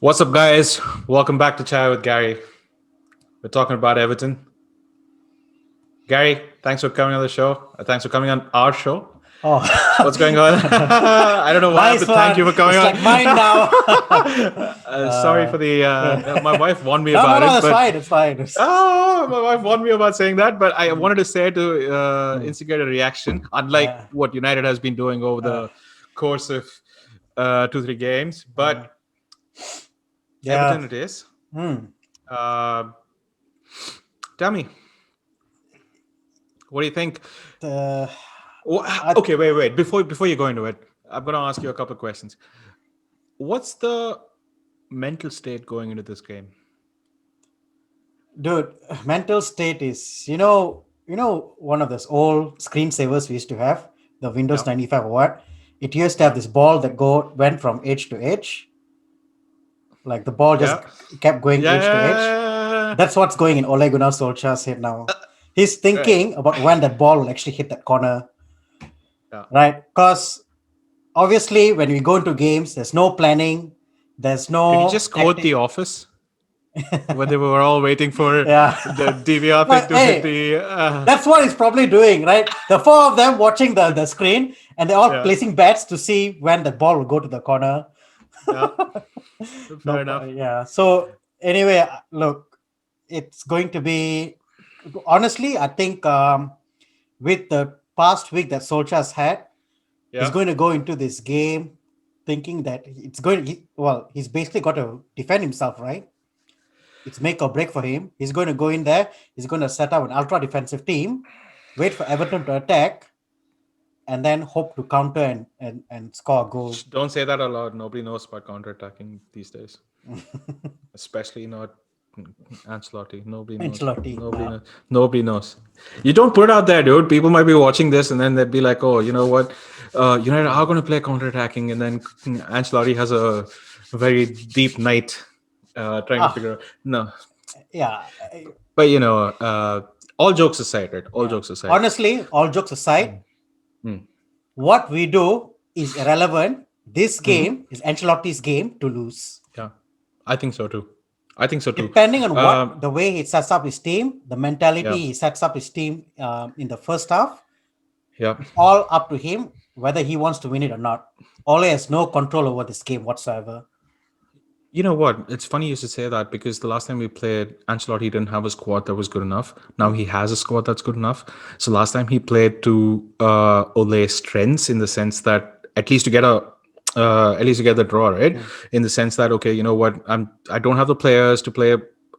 What's up, guys? Welcome back to Chai with Gary. We're talking about Everton. Gary, thanks for coming on the show. Thanks for coming on our show. Oh, What's going on? I don't know why I have to nice thank one. you for coming It's on. like mine now. Sorry for uh, the. My wife warned me no, no, about no, it, that's but fine. It's fine. my wife warned me about saying that. But I wanted to say to Mm, instigate a reaction, unlike yeah, what United has been doing over uh, the course of 2-3 games. uh, But yeah. Everton, it is. Mm, Uh, Tell me, what do you think? uh, I, Okay, wait. Before you go into it, I'm gonna ask you a couple of questions. What's the mental state going into this game? dude, mental state is one of those old screensavers we used to have, the Yeah, Windows 95 or what. It used to have this ball that went from edge to edge, like the ball just yeah, kept going yeah, edge to edge. yeah. That's what's going in Ole Gunnar Solskjaer's head now. He's Right. thinking about when that ball will actually hit that corner, Yeah. right? Because obviously, when we go into games, there's no planning, there's Did you no just quote The tactic. Office when they were all waiting for Yeah, the DVR thing but to hit hey, the? that's what he's probably doing, right? The four of them watching the screen, and they're all Yeah, placing bets to see when the ball will go to the corner. yeah. Fair No, enough. yeah. So anyway, look, it's going to be honestly, I think with the past week that Solskjaer's had, he's Yeah. going to go into this game thinking that he's basically got to defend himself, right? It's make or break for him. He's going to go in there. He's going to set up an ultra defensive team, wait for Everton to attack, and then hope to counter and score a goal. Don't say that aloud. Nobody knows about counterattacking these days, especially not Ancelotti. Nobody knows. Ancelotti, Nobody nah. knows. Nobody knows. You don't put it out there, dude. People might be watching this and then they'd be like, "Oh, you know what? United are going to play counterattacking," and then Ancelotti has a very deep night trying to Ah, figure out. No, yeah, but all jokes aside, right? All yeah. jokes aside. Honestly, all jokes aside, Mm. what we do is irrelevant. This Hmm. game is Ancelotti's game to lose. Yeah, I think so too. I think so too. Depending on what Um, the way he sets up his team, the mentality yeah, he sets up his team in the first half, yeah. it's all up to him whether he wants to win it or not. Ole has no control over this game whatsoever. You know what? It's funny you should say that because the last time we played, Ancelotti didn't have a squad that was good enough. Now he has a squad that's good enough. So last time he played to Ole's strengths in the sense that at least to get the draw, right? Mm, In the sense that okay, you know what? I don't have the players to play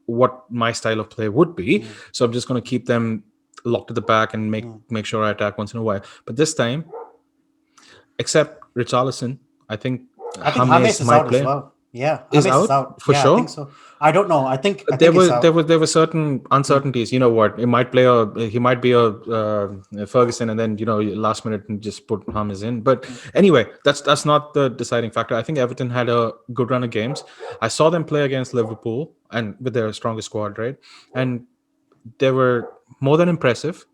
what my style of play would be, mm, so I'm just going to keep them locked at the back and mm. make sure I attack once in a while. But this time, except Richarlison, I think I think James James is might out as play well. Yeah, is James is out out. for Yeah, I think sure. so. I don't know. I think There he's were out. there were certain Mm, uncertainties. You know what? It might play a he might be a Ferguson, and then last minute and just put James in. But mm, anyway, that's not the deciding factor. I think Everton had a good run of games. I saw them play against Liverpool and with their strongest squad, right? And they were more than impressive.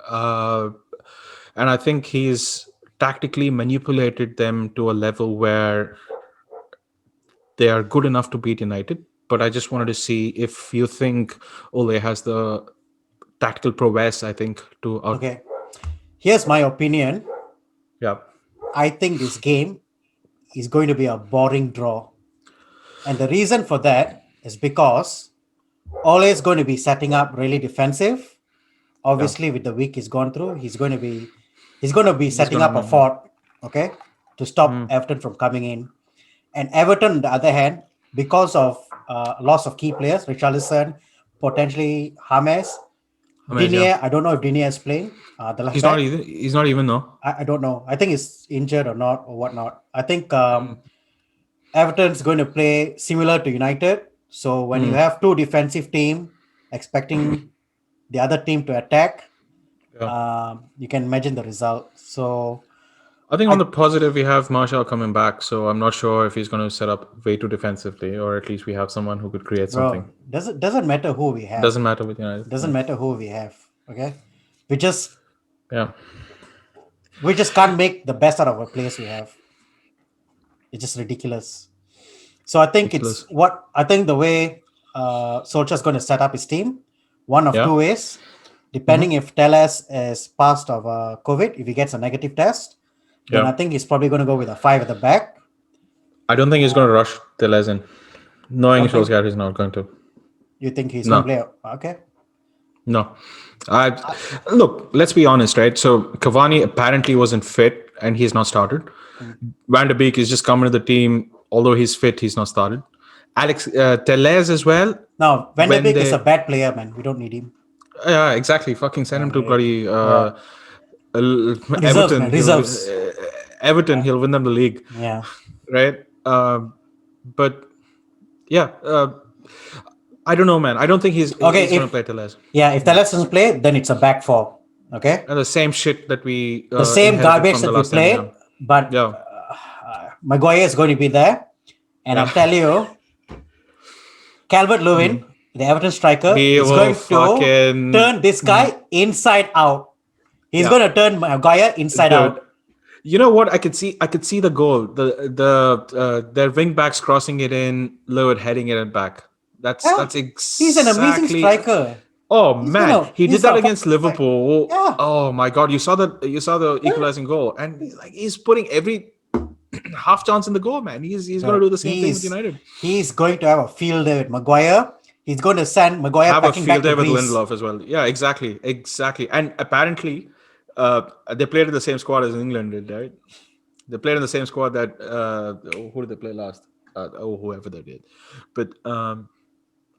Uh, and I think he's tactically manipulated them to a level where they are good enough to beat United. But I just wanted to see if you think Ole has the tactical prowess, I think, to out. okay. Here's my opinion. Yeah. I think this game is going to be a boring draw. And the reason for that is because Ole is going to be setting up really defensive. Yeah. Obviously, with the week he's gone through, he's going to be He's setting gonna. up a fort, okay, to stop Mm, Everton from coming in. And Everton, on the other hand, because of loss of key players, Richarlison, potentially James, Amazing. Yeah. Digne, I don't know if Digne is playing, the left He's not back. either. He's not even though. I don't know. I think he's injured or not or whatnot. I think Mm, Everton's going to play similar to United. So when you mm, have two defensive team expecting the other team to attack, yeah. you can imagine the result. So I think on I, the positive we have Marshall coming back, so I'm not sure if he's going to set up way too defensively, or at least we have someone who could create something. bro, doesn't matter who we have. Doesn't matter with United. Doesn't Yeah. matter who we have. Okay, we just Yeah. we just can't make the best out of a players we have. It's just ridiculous. So I think it's Ridiculous. what I think the way Solskjaer's going to set up his team, one of Yeah. two ways, depending Hmm. if Teles is passed of COVID, if he gets a negative test, then I Yeah. think he's probably going to go with a five at the back. I don't think he's going to rush the lesson. Knowing Don't think Solskjaer, he's not going to. you think he's going to No. play? Okay. No. I Look, let's be honest, right? So Cavani apparently wasn't fit and he's not started. Mm. Van de Beek is just coming to the team, although he's fit, he's not started. Alex Tellez as well. Now, Van de When Beek is a they, bad player, man. We don't need him. yeah, exactly. Fucking send him to bloody Yeah. Reserves, Everton. man. Reserves. Everton. He'll win them the league, Yeah. right? But yeah, I don't know, man. I don't think Okay. he's going to play Tellez. If Teles doesn't play, then it's a back four. Okay. And the same shit that we The same inherited garbage from the that we last time. played, Yeah, but yeah, Maguire is going to be there. And I yeah. tell you, Calvert Lewin, the Everton striker, He is will going to fucking turn this guy inside out. He's yeah, going to turn Maguire inside dude. out. You know what? I could see the goal. Their wing backs crossing it in, Lillard heading it back. Yeah, That's he's an amazing exactly. striker. Oh He's man, gonna, he did he's that a against Liverpool. yeah, Oh my god, you saw the yeah. equalizing goal, and he's putting every half chance in the goal, man. He's gonna So do the same thing with United. he's going to have a field day with Maguire. He's going to send Maguire Have a packing back field to day with Greece. Lindelof as well. Yeah, exactly. And apparently, they played in the same squad as England did, right? They played in the same squad that who did they play last? Whoever they did. But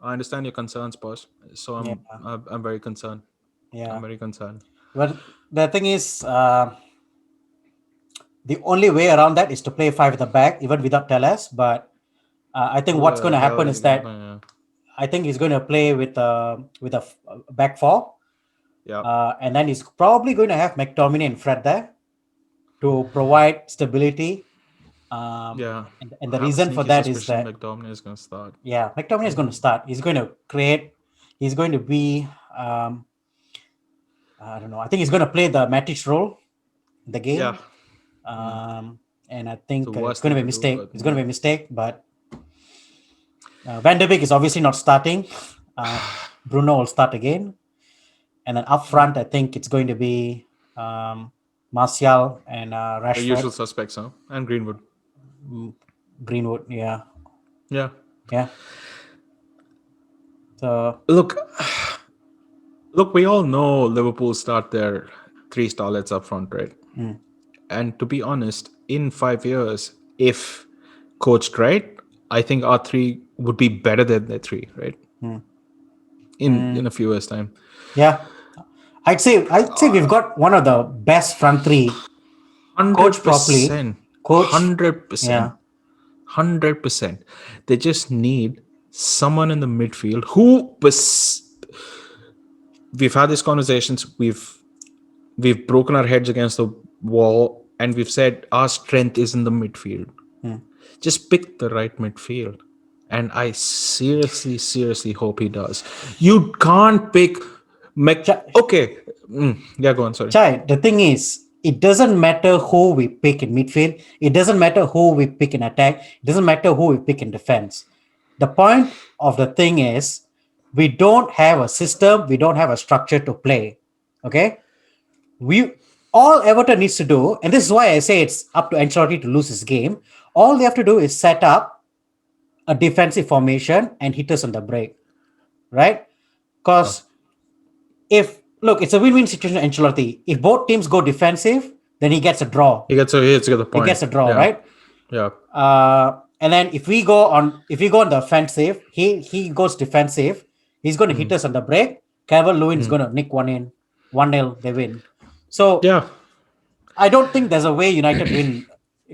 I understand your concerns, boss. So Yeah, I'm very concerned. I'm yeah. very concerned. But the thing is, the only way around that is to play five at the back, even without Teles. But I think Who what's going the to hell happen is is gonna that play? Yeah. I think he's going to play with a back four, Yeah. and then he's probably going to have McTominay and Fred there to provide stability. Yeah. And I the have a reason for sneaky that is suspicion that McDominay is gonna start. McTominay is going to start. He's going to create. He's going to be. I don't know. I think he's going to play the Matic role in the Yeah. game. And I It's the think it's worst going to thing be a to do, mistake. but It's going to be a mistake, but Van de Beek is obviously not starting. Bruno will start again. And then up front, I think it's going to be Martial and the usual Rashford. suspects, huh? And Greenwood. Greenwood, yeah. Yeah. Yeah. So, Look, we all know Liverpool start their three starlets up front, right? mm, And to be honest, in 5 years, if coached right, I think our three would be better than their three, right? mm, In a few years' time. yeah. I'd say we've got one of the best front three coached properly. 100%. Coach, 100%. yeah. 100%. They just need someone in the midfield who we've had these conversations, we've broken our heads against the wall, and we've said our strength is in the midfield. Mm. Just pick the right midfield. And I seriously hope he does. You can't pick okay. Yeah, go on, sorry. Chai, the thing is, it doesn't matter who we pick in midfield. It doesn't matter who we pick in attack. It doesn't matter who we pick in defense. The point of the thing is, we don't have a system. We don't have a structure to play. Okay, we all Everton needs to do, and this is why I say it's up to Ancelotti to lose his game. All they have to do is set up a defensive formation and hit us on the break, right? Because if look, it's a win-win situation. Ancelotti. If both teams go defensive, then he gets a draw. He gets the He point. gets a draw, Yeah. right? Yeah. And then if we go on the offensive, he goes defensive. He's going to hit us on the break. Calvert Lewin is going to nick one in, 1-0. They win. So Yeah. I don't think there's a way United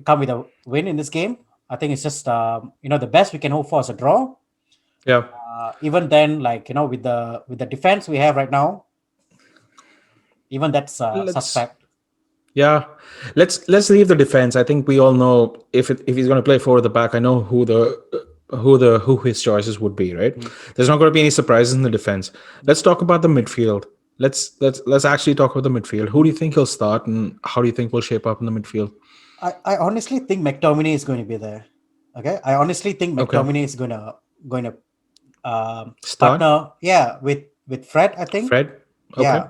come with a win in this game. I think it's just the best we can hope for is a draw. Yeah. Even then, with the defense we have right now, even that's suspect. Yeah, let's leave the defense. I think we all know if he's going to play forward the back. I know who his choices would be. Right, there's not going to be any surprises in the defense. Let's talk about the midfield. Let's actually talk about the midfield. Who do you think he'll start, and how do you think we'll shape up in the midfield? I honestly think McTominay is going to be there. Okay, I honestly think Okay. McTominay is going to Start. partner, yeah, with Fred. I think, Fred. Okay. yeah,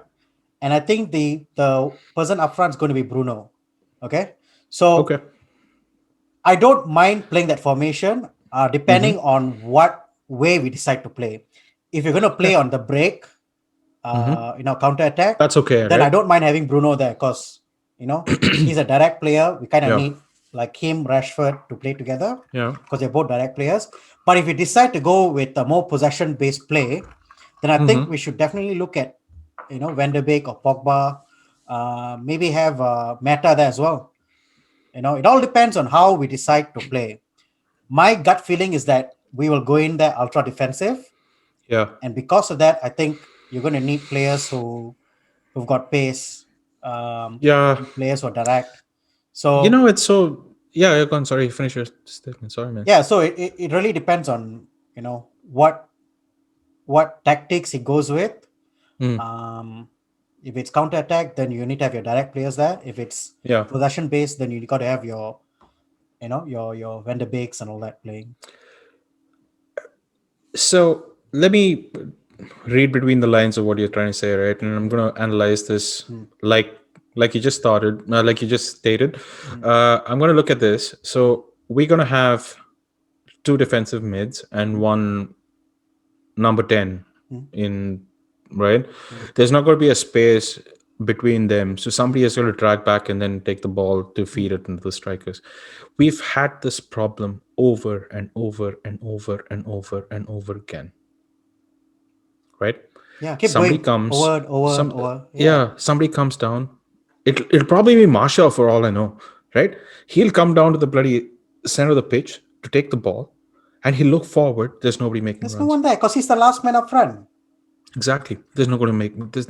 and I think the person up front is going to be Bruno. Okay, so Okay. I don't mind playing that formation, Mm-hmm. depending on what way we decide to play. If you're going to Okay. play on the break, Mm-hmm. counter attack, That's okay, then I right? don't mind having Bruno there because he's a direct player. We kind of Yeah. need like him, Rashford to play together Yeah. because they're both direct players. But if we decide to go with a more possession based play, then I think Mm-hmm. we should definitely look at Van der Beek or Pogba. Maybe have Meta there as well. It all depends on how we decide to play. My gut feeling is that we will go in there ultra defensive, Yeah. and because of that, I think you're going to need players who've got pace, Yeah. players who are direct. You So know, it's so. Yeah. You're gone. Sorry. Finish your statement. Sorry, man. yeah, so it really depends on what tactics he goes with. Mm. Um, if it's counter attack, then you need to have your direct players there. If it's Yeah. possession based, then you got to have your Van der Beeks and all that playing. So let me read between the lines of what you're trying to say, right? And I'm going to analyze this Mm, like like you just started, like you just stated. mm, I'm going to look at this. So we're going to have two defensive mids and mm, one number 10 mm, in, right? mm, There's not going to be a space between them, so somebody is going to drag back and then take the ball to mm. feed it into the strikers. We've had this problem over and over and over and over and over again, right? Yeah, keep Somebody going. comes, some Over. Yeah. yeah, somebody comes down. It'll probably be Marshall for all I know, right? He'll come down to the bloody center of the pitch to take the ball, and he'll look forward. There's nobody making There's no runs. one there because he's the last man up front. Exactly. There's no going to make this.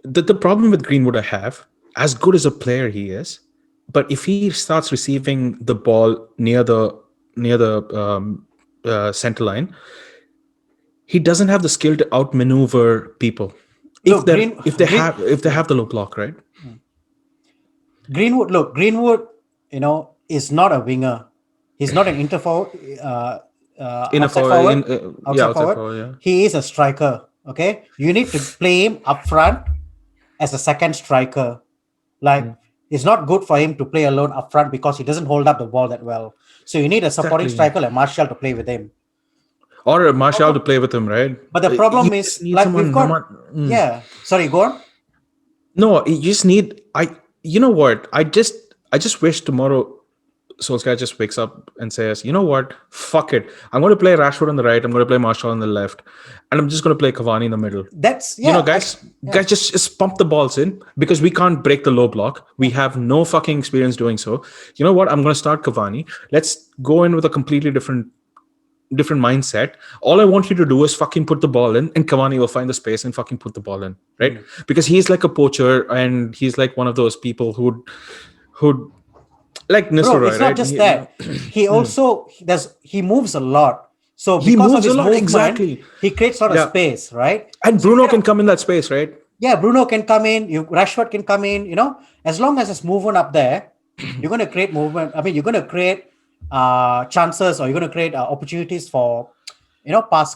The problem with Greenwood I have, as good as a player he is, but if he starts receiving the ball near the center line, he doesn't have the skill to outmaneuver people. If Look, they if they yeah. have the low block, right? Greenwood, is not a winger. He's not an In a outside for forward. in yeah, Outside outside forward. for yeah. He is a striker. Okay, you need to play him up front as a second striker. Like Mm. it's not good for him to play alone up front because he doesn't hold up the ball that well. So you need a supporting Exactly. striker like Martial to play with him. Or Martial to Problem, play with him, right? but the You problem just is need like we've someone. got, Mm. yeah. Sorry, go on. No, you just need. You know what? I just wish tomorrow Solskjaer just wakes up and says, you know what? Fuck it. I'm going to play Rashford on the right. I'm going to play Marshall on the left, and I'm just going to play Cavani in the middle. That's You know, yeah. guys, Yeah. guys, just pump the balls in because we can't break the low block. We have no fucking experience doing so. You know what? I'm going to start Cavani. Let's go in with a completely different mindset. All I want you to do is fucking put the ball in, and Cavani will find the space and fucking put the ball in, right? Hmm. Because he's like a poacher, and he's like one of those people who like Bro, Nistelrooy, it's not right? just that. He also he moves a lot. So He because of moves a his lot, movement, exactly. he creates a lot of Yeah, space, right? and So Bruno can come in that space, right? yeah, Bruno can come in, Rashford can come in, as long as there's movement up there, you're gonna create movement. I mean, you're gonna create chances, or you're gonna create opportunities for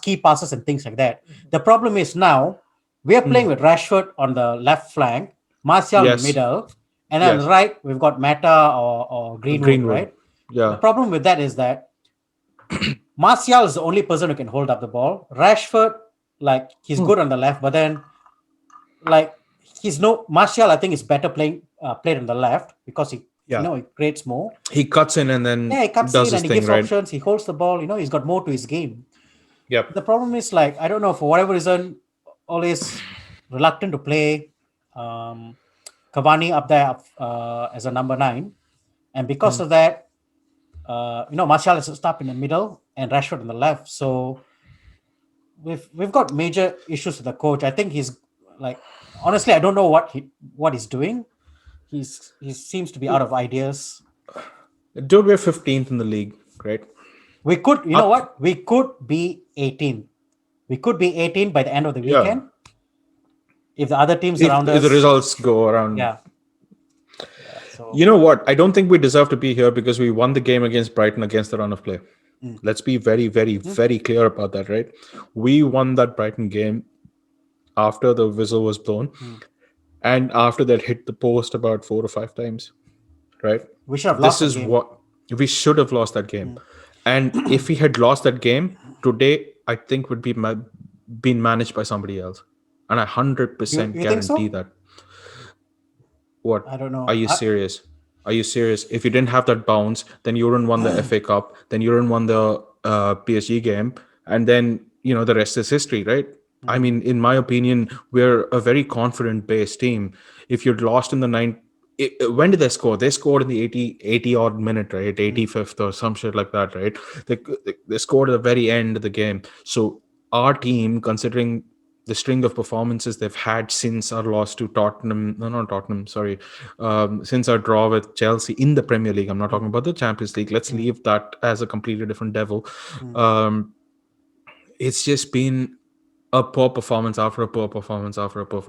key passes and things like that. The problem is now we are playing with Rashford on the left flank, Martial in the Yes, middle, and then on the yes. right we've got Mata or Greenwood, Greenwood. right? The Yeah. problem with that is that Martial is the only person who can hold up the ball. Rashford, like he's Hmm. good on the left, but then like he's no Martial. I think is better played on the left because Yeah. he creates more. He cuts in and Yeah, then he cuts does in his and he thing, gives right? options. He holds the ball. He's got more to his game. Yep. The problem is like I don't know for whatever reason, always reluctant to play um, Cavani up there as a number 9, and because Hmm. of that, Martial is stuck in the middle and Rashford on the left. So we've got major issues with the coach. I think he's like honestly, I don't know what he's doing. He seems to be out of ideas. Dude, we're 15th in the league, right? We could, you know Up. what? We could be 18. We could be 18 by the end of the Yeah. weekend if the other teams If around the us. results go around. Yeah, yeah. You So, know what? I don't think we deserve to be here because we won the game against Brighton against the run of play. mm, Let's be very, very, mm, very clear about that, right? We won that Brighton game after the whistle was blown mm. and after that hit the post about 4 or 5 times, right? We should have lost This that is game. what we should have lost that game. Mm. And if we had lost that game today, I think would be been managed by somebody else. And I You 100% you think guarantee so? that. What? I don't Are know. you serious? Are you serious? If you didn't have that bounce, then you wouldn't won the FA Cup, then you wouldn't won the PSG game, and then the rest is history, right? I Mm, mean, in my opinion, we're a very confident based team. If you'd lost in the ninth, when did they score? They scored in the 80 odd minute, right? mm, 85th or some shit like that, right? They scored at the very end of the game. So our team, considering the string of performances they've had since our loss to Tottenham, no, not Tottenham, sorry, since our draw with Chelsea in the Premier League. I'm not mm, talking about the Champions League. Let's mm, leave that as a completely different devil. mm, Um, it's just been a poor performance after a poor performance after a poor.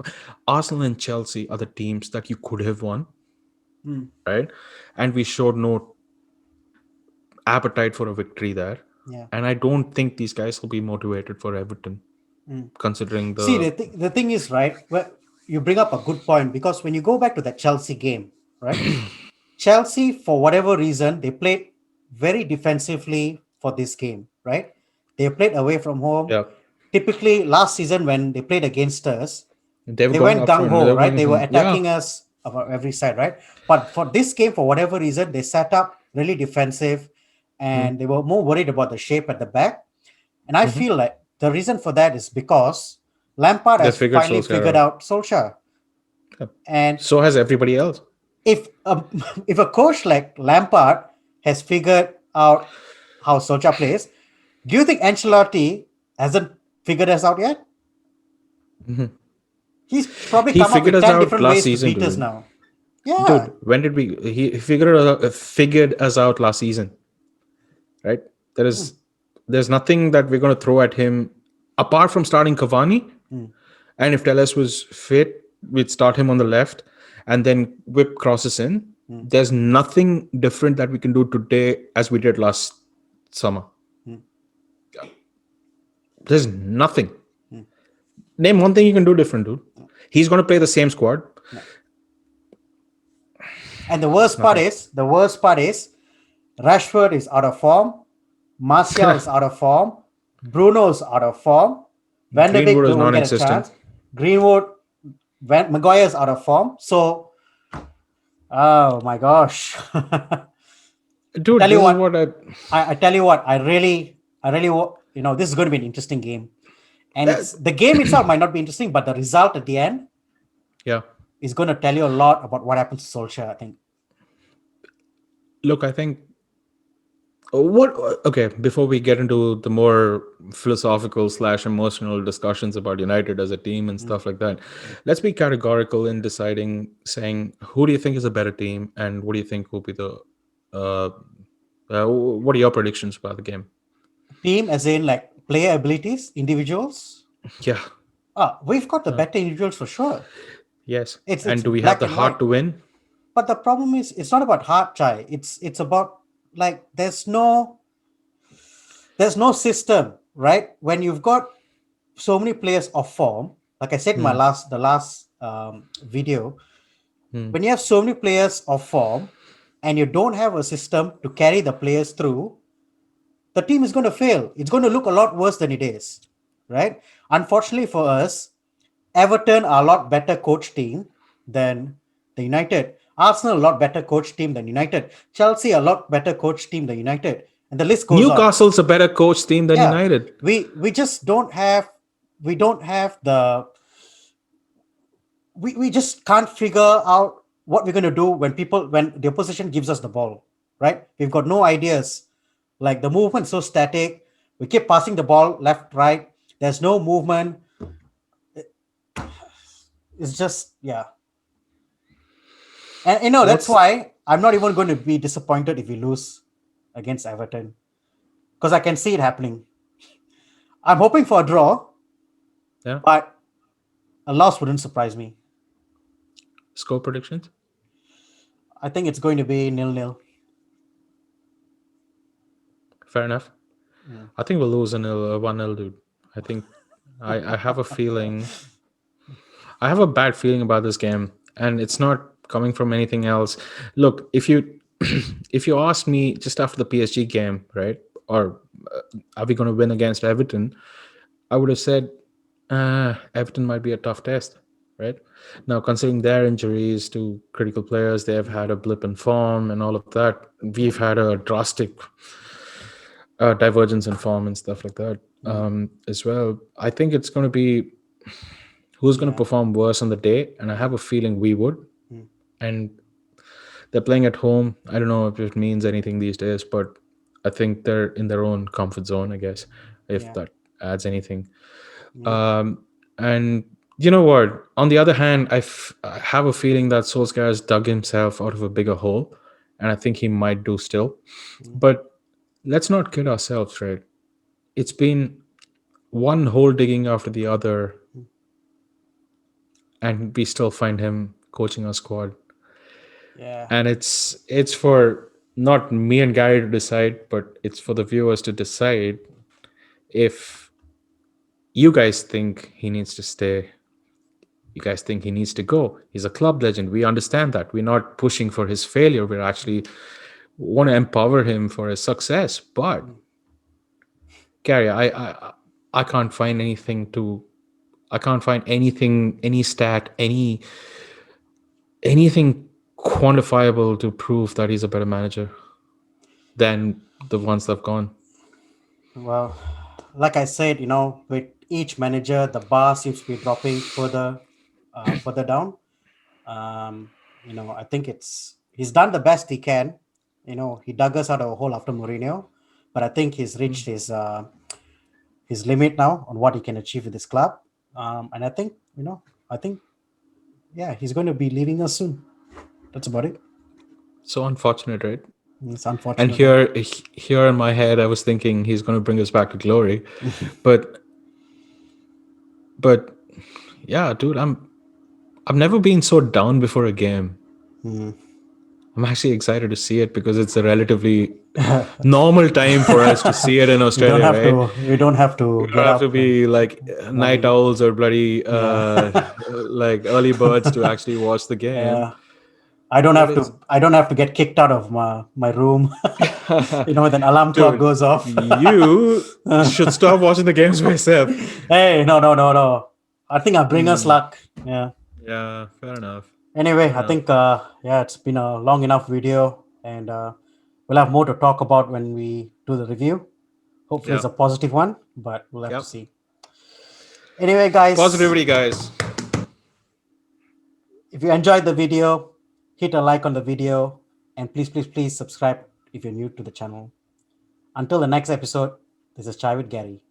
Arsenal and Chelsea are the teams that you could have won, mm. right? And we showed no appetite for a victory there. Yeah. And I don't think these guys will be motivated for Everton, Mm. considering See, the the thing is, right, well, you bring up a good point because when you go back to that Chelsea game, right, Chelsea, for whatever reason, they played very defensively for this game, right? They played away from home. yeah, Typically, last season when they played against us, they were they going went up gung front. They ho, were right? going They were from yeah. attacking us on every side, right? But for this game, for whatever reason, they set up really defensive and they were more worried about the shape at the back. And I Mm-hmm. feel like the reason for that is because Lampard They has figured finally Solskjaer figured out. out Solskjaer. Yeah. And So has everybody else. if a, if a coach like Lampard has figured out how Solskjaer plays, do you think Ancelotti hasn't figured us out yet? Mhm. He's probably He come up figured with us 10 out different last ways to season, beat us dude. now. Yeah. Dude, when did we? He figured us out last season, right? There Mm, is, there's nothing that we're going to throw at him apart from starting Cavani. mm, And if Telles was fit, we'd start him on the left, and then whip crosses in. mm, There's nothing different that we can do today as we did last summer. mm, There's nothing. mm. Name one thing you can do different, dude. He's going to play the same squad. No. And the worst part is Rashford is out of form, Martial is out of form, Bruno's out of form, Van de Beek Greenwood is won't get a non-existent. chance, Greenwood, Maguire's out of form. So, oh my gosh. Dude, Tell you this is what, what I. I tell you what, this is going to be an interesting game. And Uh, it's the game itself might not be interesting, but the result at the end yeah. is going to tell you a lot about what happens to Solskjaer, I think. Look, I think what. Okay, before we get into the more philosophical slash emotional discussions about United as a team and Mm, stuff like that, mm. let's be categorical in deciding, saying who do you think is a better team, and what do you think will be the. Uh, what are your predictions about the game? Team, as in like player abilities, individuals. Yeah. We've got the Uh, better individuals for sure. yes. It's And do we have black the and heart white. to win? But the problem is, it's not about heart, Chai. It's about like there's no system, right? When you've got so many players of form, like I said in my Hmm. last video, Hmm. when you have so many players of form and you don't have a system to carry the players through, the team is going to fail. It's going to look a lot worse than it is, right? Unfortunately for us, Everton are a lot better coach team than the United. Arsenal a lot better coach team than United. Chelsea a lot better coach team than United, and the list goes on. Newcastle's a better coach team than Yeah, United. we just don't have the we just can't figure out what we're going to do when the opposition gives us the ball, right? We've got no ideas. Like the movement so static. We keep passing the ball left, right. There's no movement. It's just, yeah. And that's What's why I'm not even going to be disappointed if we lose against Everton because I can see it happening. I'm hoping for a draw, yeah? but a loss wouldn't surprise me. Score predictions? I think it's going to be 0-0. Fair enough. Mm. I think we'll lose a 1-0, dude. I think I have a feeling. I have a bad feeling about this game, and it's not coming from anything else. Look, if you if you asked me just after the PSG game, right, or are we going to win against Everton, I would have said Everton might be a tough test, right? Now, considering their injuries to critical players, they have had a blip in form and all of that. We've had a drastic divergence in form and stuff like that Mm. as well. I think it's going to be who's going to Yeah. perform worse on the day, and I have a feeling we would. Mm. And they're playing at home. I don't know if it means anything these days, but I think they're in their own comfort zone, I guess, if Yeah. that adds anything. Yeah. Um, and you know what? On the other hand, I have a feeling that Solskjaer has dug himself out of a bigger hole, and I think he might do still. Mm. But let's not kid ourselves, right? It's been one hole digging after the other, Mm. and we still find him coaching our squad. Yeah. And it's for not me and Gary to decide, but it's for the viewers to decide if you guys think he needs to stay. You guys think he needs to go. He's a club legend. We understand that. We're not pushing for his failure. We're actually want to empower him for his success. But Mm. Gary, I can't find anything to. I can't find anything, any stat, anything quantifiable to prove that he's a better manager than the ones that have gone. Well, like I said, with each manager, the bar seems to be dropping further down. I think he's done the best he can. He dug us out of a hole after Mourinho, but I think he's reached his limit now on what he can achieve with this club. And I think yeah, he's going to be leaving us soon. That's about it. So unfortunate, right? It's And unfortunate, man. here in my head, I was thinking he's going to bring us back to glory, but but yeah, dude, I've never been so down before a game. Mm. I'm actually excited to see it because it's a relatively normal time for us to see it in we don't Australia, have right? to. We don't have We to don't get have to up and be like night morning. owls or bloody Yeah. like early birds to actually watch the game. Yeah. I don't But have it's to. I don't have to get kicked out of my room. When an alarm clock dude, goes off. you should stop watching the games by yourself. Hey, no, no, no, no. I think I bring us luck. Yeah. Yeah, fair enough. Anyway, Fair I enough. think yeah, it's been a long enough video, and we'll have more to talk about when we do the review. Hopefully, it's Yeah. a positive one, but we'll have to Yep. see. Anyway, guys, Positivity, guys. if you enjoyed the video, hit a like on the video, and please, please, please subscribe if you're new to the channel. Until the next episode, this is Chai with Gary.